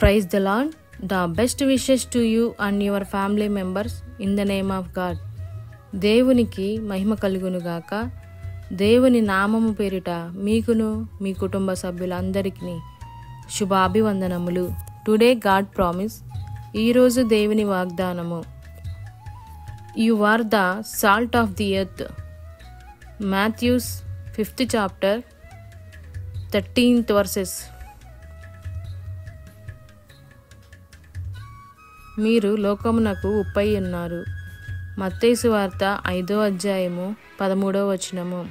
Praise the Lord. The best wishes to you and your family members in the name of God. దేవునికి మహిమ కలుగునుగాక. దేవుని నామము పేరిట మీకును మీ కుటుంబ సభ్యులందరికీ శుభాభివందనములు. Today God promise. ఈరోజు దేవుని వాగ్దానము. You are the salt of the earth. Matthew's 5th chapter 13th verses. మీరు లోకమునకు ఉప్పై ఉన్నారు. మత్తయి సువార్త 5వ అధ్యాయము 13వ వచనము.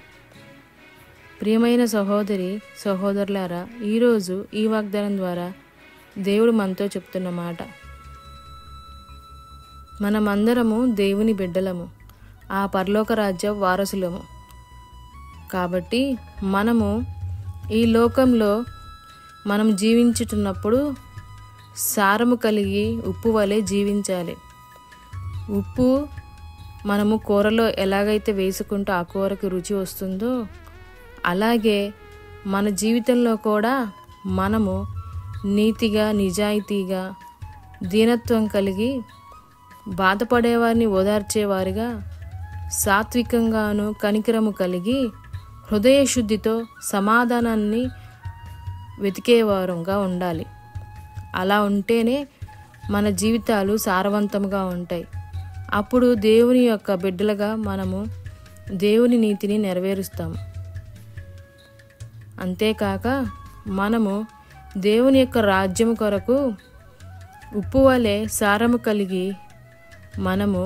ప్రియమైన సహోదరి సహోదరులారా, ఈరోజు ఈ వాగ్దానం ద్వారా దేవుడు మనతో చెప్తున్న మాట, మనమందరము దేవుని బిడ్డలము, ఆ పరలోక రాజ్య వారసులము. కాబట్టి మనము ఈ లోకంలో మనం జీవించుతున్నప్పుడు సారము కలిగి ఉప్పు వలె జీవించాలి. ఉప్పు మనము కూరలో ఎలాగైతే వేసుకుంటూ ఆ కూరకు రుచి వస్తుందో, అలాగే మన జీవితంలో కూడా మనము నీతిగా, నిజాయితీగా, దీనత్వం కలిగి, బాధపడేవారిని ఓదార్చేవారిగా, సాత్వికంగాను కనికరము కలిగి, హృదయ శుద్ధితో సమాధానాన్ని వెతికేవారంగా ఉండాలి. అలా ఉంటేనే మన జీవితాలు సారవంతంగా ఉంటాయి. అప్పుడు దేవుని యొక్క బిడ్డలుగా మనము దేవుని నీతిని నెరవేరుస్తాము. అంతేకాక మనము దేవుని యొక్క రాజ్యం కొరకు ఉప్పు వలె సారము కలిగి మనము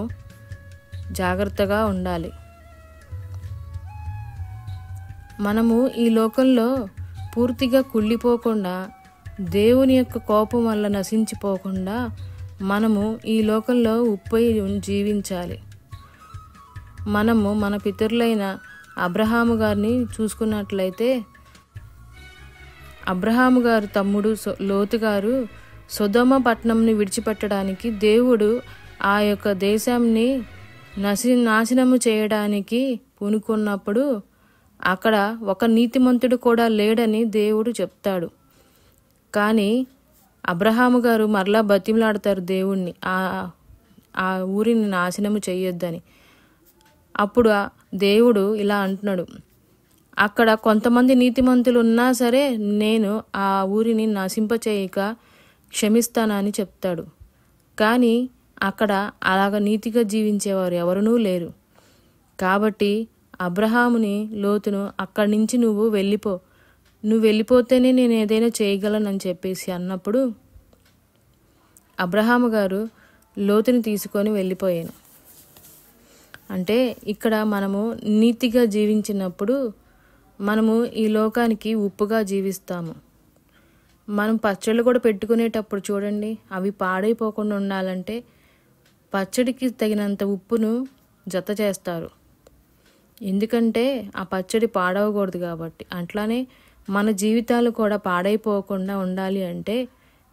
జాగ్రత్తగా ఉండాలి. మనము ఈ లోకంలో పూర్తిగా కుళ్ళిపోకుండా, దేవుని యొక్క కోపం వల్ల నశించిపోకుండా మనము ఈ లోకంలో ఉప్పై జీవించాలి. మనము మన పితరులైన అబ్రహాము గారిని చూసుకున్నట్లయితే, అబ్రహాము గారు తమ్ముడు లోతు గారు సొదొమ పట్టణంని విడిచిపెట్టడానికి దేవుడు ఆ యొక్క దేశాన్ని నాశనము చేయడానికి పూనుకున్నప్పుడు అక్కడ ఒక నీతిమంతుడు కూడా లేడని దేవుడు చెప్తాడు. కానీ అబ్రహాము గారు మరలా బతిమలాడతారు దేవుణ్ణి, ఆ ఊరిని నాశనము చేయొద్దని. అప్పుడు దేవుడు ఇలా అంటున్నాడు, అక్కడ కొంతమంది నీతిమంతులు ఉన్నా సరే నేను ఆ ఊరిని నశింపచేయక క్షమిస్తానని చెప్తాడు. కానీ అక్కడ అలాగ నీతిగా జీవించేవారు ఎవరునూ లేరు. కాబట్టి అబ్రహాముని లోతును అక్కడి నుంచి నువ్వు వెళ్ళిపోతేనే నేను ఏదైనా చేయగలనని చెప్పేసి అన్నప్పుడు అబ్రహాము గారు లోతుని తీసుకొని వెళ్ళిపోయాను. అంటే ఇక్కడ మనము నీతిగా జీవించినప్పుడు మనము ఈ లోకానికి ఉప్పుగా జీవిస్తాము. మనం పచ్చళ్ళు కూడా పెట్టుకునేటప్పుడు చూడండి, అవి పాడైపోకుండా ఉండాలంటే పచ్చడికి తగినంత ఉప్పును జత చేస్తారు. ఎందుకంటే ఆ పచ్చడి పాడవకూడదు కాబట్టి. అట్లానే మన జీవితాలు కూడా పాడైపోకుండా ఉండాలి అంటే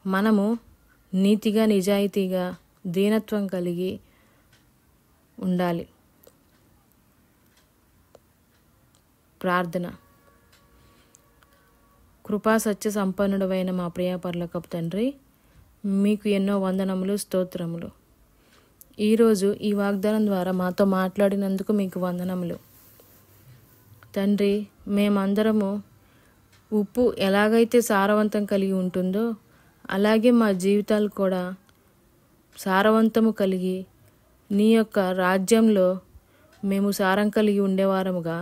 మనము నీతిగా, నిజాయితీగా, దీనత్వం కలిగి ఉండాలి. ప్రార్థన. కృపా సత్య సంపన్నుడైన మా ప్రియ పరలోకపు తండ్రి, మీకు ఎన్నో వందనములు, స్తోత్రములు. ఈరోజు ఈ వాగ్దానం ద్వారా మాతో మాట్లాడినందుకు మీకు వందనములు తండ్రి. మేమందరము ఉప్పు ఎలాగైతే సారవంతం కలిగి ఉంటుందో అలాగే మా జీవితాలు కూడా సారవంతము కలిగి నీ యొక్క రాజ్యంలో మేము సారం కలిగి ఉండేవారముగా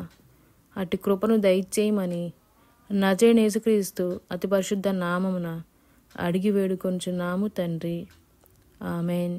అటు కృపను దయచేయమని నజరేయుడైన యేసుక్రీస్తు అతి పరిశుద్ధ నామమున అడిగి వేడుకొనుచున్నాము తండ్రి. ఆమెన్.